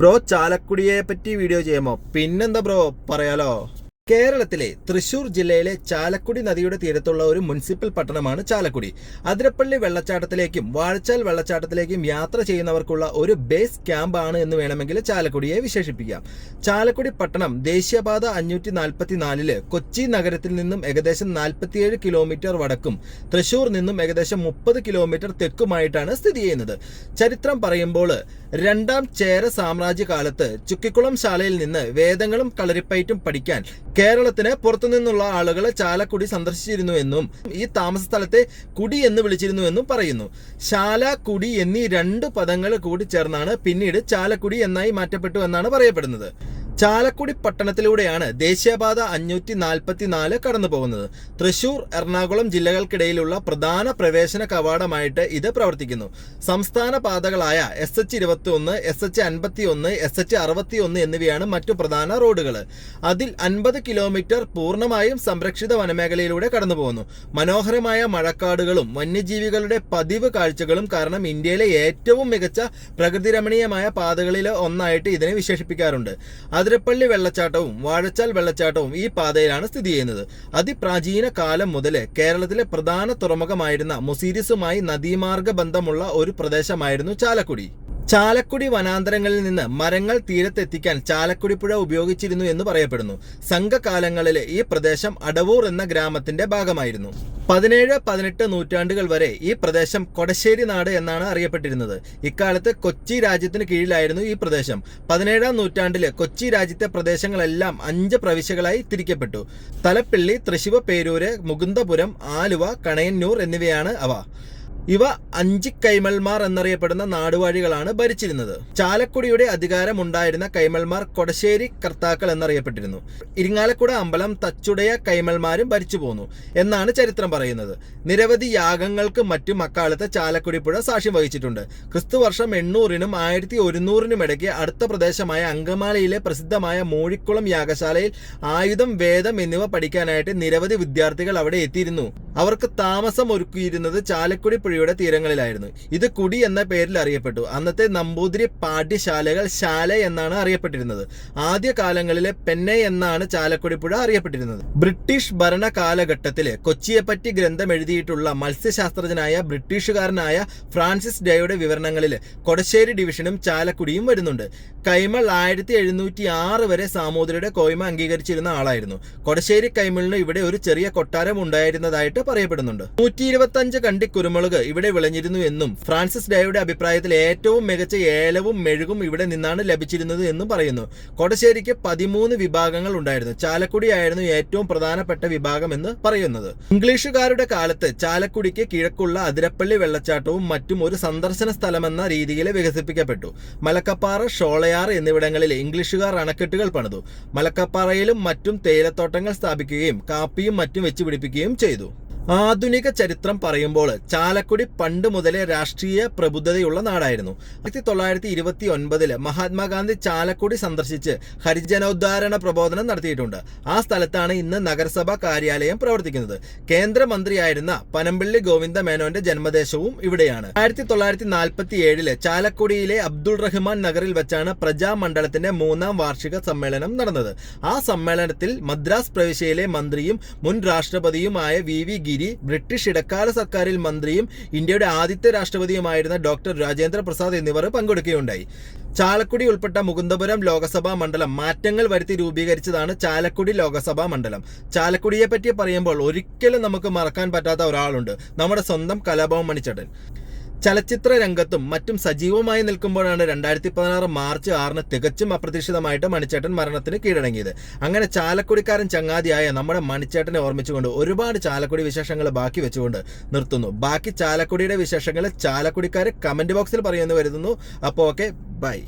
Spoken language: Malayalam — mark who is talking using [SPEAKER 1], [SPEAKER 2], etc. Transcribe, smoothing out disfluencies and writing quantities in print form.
[SPEAKER 1] ബ്രോ ചാലക്കുടിയെ പറ്റി വീഡിയോ ചെയ്യാമോ? പിന്നെന്താ ബ്രോ പറയാലോ. കേരളത്തിലെ തൃശൂർ ജില്ലയിലെ ചാലക്കുടി നദിയുടെ തീരത്തുള്ള ഒരു മുനിസിപ്പൽ പട്ടണമാണ് ചാലക്കുടി. അതിരപ്പള്ളി വെള്ളച്ചാട്ടത്തിലേക്കും വാഴച്ചാൽ വെള്ളച്ചാട്ടത്തിലേക്കും യാത്ര ചെയ്യുന്നവർക്കുള്ള ഒരു ബേസ് ക്യാമ്പാണ് എന്ന് വേണമെങ്കിൽ ചാലക്കുടിയെ വിശേഷിപ്പിക്കാം. ചാലക്കുടി പട്ടണം ദേശീയപാത 544 കൊച്ചി നഗരത്തിൽ നിന്നും ഏകദേശം 47 കിലോമീറ്റർ വടക്കും തൃശൂർ നിന്നും ഏകദേശം 30 കിലോമീറ്റർ തെക്കുമായിട്ടാണ് സ്ഥിതി ചെയ്യുന്നത്. ചരിത്രം പറയുമ്പോൾ രണ്ടാം ചേര സാമ്രാജ്യ കാലത്ത് ചുക്കിക്കുളം ശാലയിൽ നിന്ന് വേദങ്ങളും കളരിപ്പയറ്റും പഠിക്കാൻ കേരളത്തിന് പുറത്തുനിന്നുള്ള ആളുകൾ ചാലക്കുടി സന്ദർശിച്ചിരുന്നുവെന്നും ഈ താമസ സ്ഥലത്തെ കുടി എന്ന് വിളിച്ചിരുന്നുവെന്നും പറയുന്നു. ശാല, കുടി എന്നീ 2 പദങ്ങൾ കൂടി ചേർന്നാണ് പിന്നീട് ചാലക്കുടി എന്നായി മാറ്റപ്പെട്ടു എന്നാണ് പറയപ്പെടുന്നത്. ചാലക്കുടി പട്ടണത്തിലൂടെയാണ് ദേശീയപാത 544 കടന്നു പോകുന്നത്. തൃശൂർ, എറണാകുളം ജില്ലകൾക്കിടയിലുള്ള പ്രധാന പ്രവേശന കവാടമായിട്ട് ഇത് പ്രവർത്തിക്കുന്നു. സംസ്ഥാന പാതകളായ SH21, SH51, SH61 എന്നിവയാണ് മറ്റു പ്രധാന റോഡുകൾ. അതിൽ 50 കിലോമീറ്റർ പൂർണ്ണമായും സംരക്ഷിത വനമേഖലയിലൂടെ കടന്നു പോകുന്നു. മനോഹരമായ മഴക്കാടുകളും വന്യജീവികളുടെ പതിവ് കാഴ്ചകളും കാരണം ഇന്ത്യയിലെ ഏറ്റവും മികച്ച പ്രകൃതിരമണീയമായ പാതകളിൽ ഒന്നായിട്ട് ഇതിനെ വിശേഷിപ്പിക്കാറുണ്ട്. അതിരപ്പള്ളി വെള്ളച്ചാട്ടവും വാഴച്ചാൽ വെള്ളച്ചാട്ടവും ഈ പാതയിലാണ് സ്ഥിതി ചെയ്യുന്നത്. അതിപ്രാചീന കാലം മുതൽ കേരളത്തിലെ പ്രധാന തുറമുഖമായിരുന്ന മുസീരിസുമായി നദീമാർഗ ബന്ധമുള്ള ഒരു പ്രദേശമായിരുന്നു ചാലക്കുടി. ചാലക്കുടി വനാന്തരങ്ങളിൽ നിന്ന് മരങ്ങൾ തീരത്തെത്തിക്കാൻ ചാലക്കുടി പുഴ ഉപയോഗിച്ചിരുന്നു എന്ന് പറയപ്പെടുന്നു. സംഘകാലങ്ങളിൽ ഈ പ്രദേശം അടവൂർ എന്ന ഗ്രാമത്തിന്റെ ഭാഗമായിരുന്നു. 17-18 നൂറ്റാണ്ടുകൾ വരെ ഈ പ്രദേശം കൊടശ്ശേരി നാട് എന്നാണ് അറിയപ്പെട്ടിരുന്നത്. ഇക്കാലത്ത് കൊച്ചി രാജ്യത്തിന് കീഴിലായിരുന്നു ഈ പ്രദേശം. 17-ാം നൂറ്റാണ്ടിൽ കൊച്ചി രാജ്യത്തെ പ്രദേശങ്ങളെല്ലാം 5 പ്രവിശ്യകളായി തിരിക്കപ്പെട്ടു. തലപ്പിള്ളി, തൃശ്ശിവ, പേരൂര്, മുകുന്ദപുരം, ആലുവ, കണയന്നൂർ എന്നിവയാണ് അവ. ഇവ 5 കൈമൾമാർ എന്നറിയപ്പെടുന്ന നാടുവാഴികളാണ് ഭരിച്ചിരുന്നത്. ചാലക്കുടിയുടെ അധികാരമുണ്ടായിരുന്ന കൈമൾമാർ കൊടശ്ശേരി കർത്താക്കൾ എന്നറിയപ്പെട്ടിരുന്നു. ഇരിങ്ങാലക്കുട അമ്പലം തച്ചുടയ കൈമൾമാരും ഭരിച്ചു പോന്നു എന്നാണ് ചരിത്രം പറയുന്നത്. നിരവധി യാഗങ്ങൾക്ക് മറ്റും അക്കാലത്ത് ചാലക്കുടി പുഴ സാക്ഷ്യം വഹിച്ചിട്ടുണ്ട്. ക്രിസ്തുവർഷം 800-നും 1100-നും ഇടയ്ക്ക് അടുത്ത പ്രദേശമായ അങ്കമാലിയിലെ പ്രസിദ്ധമായ മൂഴിക്കുളം യാഗശാലയിൽ ആയുധം, വേദം എന്നിവ പഠിക്കാനായിട്ട് നിരവധി വിദ്യാർത്ഥികൾ അവിടെ എത്തിയിരുന്നു. അവർക്ക് താമസം ഒരുക്കിയിരുന്നത് ചാലക്കുടി പുഴയുടെ തീരങ്ങളിലായിരുന്നു. ഇത് കുടി എന്ന പേരിൽ അറിയപ്പെട്ടു. അന്നത്തെ നമ്പൂതിരി പാഠ്യശാലകൾ ശാല എന്നാണ് അറിയപ്പെട്ടിരുന്നത്. ആദ്യ കാലങ്ങളിലെ പെന്നെ എന്നാണ് ചാലക്കുടി പുഴ അറിയപ്പെട്ടിരുന്നത്. ബ്രിട്ടീഷ് ഭരണ കാലഘട്ടത്തിൽ കൊച്ചിയെപ്പറ്റി ഗ്രന്ഥം എഴുതിയിട്ടുള്ള മത്സ്യശാസ്ത്രജ്ഞനായ ബ്രിട്ടീഷുകാരനായ ഫ്രാൻസിസ് ഡേയുടെ വിവരണങ്ങളിൽ കൊടശ്ശേരി ഡിവിഷനും ചാലക്കുടിയും വരുന്നുണ്ട്. കൈമൾ 1706 വരെ സാമൂതിരിയുടെ കോയ്മ അംഗീകരിച്ചിരുന്ന ആളായിരുന്നു. കൊടശ്ശേരി കൈമളിന് ഇവിടെ ഒരു ചെറിയ കൊട്ടാരം ഉണ്ടായിരുന്നതായിട്ട് പറയപ്പെടുന്നുണ്ട്. 125 കണ്ടി കുരുമുളക് ഇവിടെ വിളഞ്ഞിരുന്നു എന്നും ഫ്രാൻസിസ് ഡേയുടെ അഭിപ്രായത്തിൽ ഏറ്റവും മികച്ച ഏലവും മെഴുകും ഇവിടെ നിന്നാണ് ലഭിച്ചിരുന്നത് എന്നും പറയുന്നു. കൊടശ്ശേരിക്ക് 13 വിഭാഗങ്ങൾ ഉണ്ടായിരുന്നു. ചാലക്കുടി ആയിരുന്നു ഏറ്റവും പ്രധാനപ്പെട്ട വിഭാഗം എന്ന് പറയുന്നത്. ഇംഗ്ലീഷുകാരുടെ കാലത്ത് ചാലക്കുടിക്ക് കിഴക്കുള്ള അതിരപ്പള്ളി വെള്ളച്ചാട്ടവും മറ്റും ഒരു സന്ദർശന സ്ഥലമെന്ന രീതിയിൽ വികസിപ്പിക്കപ്പെട്ടു. മലക്കപ്പാറ, ഷോളയാർ എന്നിവിടങ്ങളിൽ ഇംഗ്ലീഷുകാർ അണക്കെട്ടുകൾ പണിതു. മലക്കപ്പാറയിലും മറ്റും തേയിലത്തോട്ടങ്ങൾ സ്ഥാപിക്കുകയും കാപ്പിയും മറ്റും വെച്ചുപിടിപ്പിക്കുകയും ചെയ്തു. ആധുനിക ചരിത്രം പറയുമ്പോൾ ചാലക്കുടി പണ്ട് മുതലേ രാഷ്ട്രീയ പ്രബുദ്ധതയുള്ള നാടായിരുന്നു. 1929 മഹാത്മാഗാന്ധി ചാലക്കുടി സന്ദർശിച്ച് ഹരിജനോദ്ധാരണ പ്രബോധനം നടത്തിയിട്ടുണ്ട്. ആ സ്ഥലത്താണ് ഇന്ന് നഗരസഭാ കാര്യാലയം പ്രവർത്തിക്കുന്നത്. കേന്ദ്രമന്ത്രിയായിരുന്ന പനമ്പിള്ളി ഗോവിന്ദ മേനോന്റെ ജന്മദേശവും ഇവിടെയാണ്. 1947 ചാലക്കുടിയിലെ അബ്ദുൾ റഹ്മാൻ നഗറിൽ വെച്ചാണ് പ്രജാമണ്ഡലത്തിന്റെ 3ാം വാർഷിക സമ്മേളനം നടന്നത്. ആ സമ്മേളനത്തിൽ മദ്രാസ് പ്രവിശ്യയിലെ മന്ത്രിയും മുൻ രാഷ്ട്രപതിയുമായ VV ഗിരി, ബ്രിട്ടീഷ് ഇടക്കാല സർക്കാരിൽ മന്ത്രിയും ഇന്ത്യയുടെ ആദ്യത്തെ രാഷ്ട്രപതിയുമായിരുന്ന ഡോക്ടർ രാജേന്ദ്ര പ്രസാദ് എന്നിവർ പങ്കെടുക്കുകയുണ്ടായി. ചാലക്കുടി ഉൾപ്പെട്ട മുകുന്ദപുരം ലോകസഭാ മണ്ഡലം മാറ്റങ്ങൾ വരുത്തി രൂപീകരിച്ചതാണ് ചാലക്കുടി ലോകസഭാ മണ്ഡലം. ചാലക്കുടിയെ പറ്റി പറയുമ്പോൾ ഒരിക്കലും നമുക്ക് മറക്കാൻ പറ്റാത്ത ഒരാളുണ്ട്, നമ്മുടെ സ്വന്തം കലാഭവൻ മണിച്ചേട്ടൻ. ചലച്ചിത്ര രംഗത്തും മറ്റും സജീവമായി നിൽക്കുമ്പോഴാണ് 2016 മാർച്ച് 6 തികച്ചും അപ്രതീക്ഷിതമായിട്ട് മണിച്ചേട്ടൻ മരണത്തിന് കീഴടങ്ങിയത്. അങ്ങനെ ചാലക്കുടിക്കാരൻ ചങ്ങാതിയായ നമ്മുടെ മണിച്ചേട്ടനെ ഓർമ്മിച്ചുകൊണ്ട് ഒരുപാട് ചാലക്കുടി വിശേഷങ്ങൾ ബാക്കി വെച്ചുകൊണ്ട് നിർത്തുന്നു. ബാക്കി ചാലക്കുടിയുടെ വിശേഷങ്ങൾ ചാലക്കുടിക്കാർ കമന്റ് ബോക്സിൽ പറയുന്നു വരുന്നു. അപ്പോൾ ഓക്കെ, ബൈ.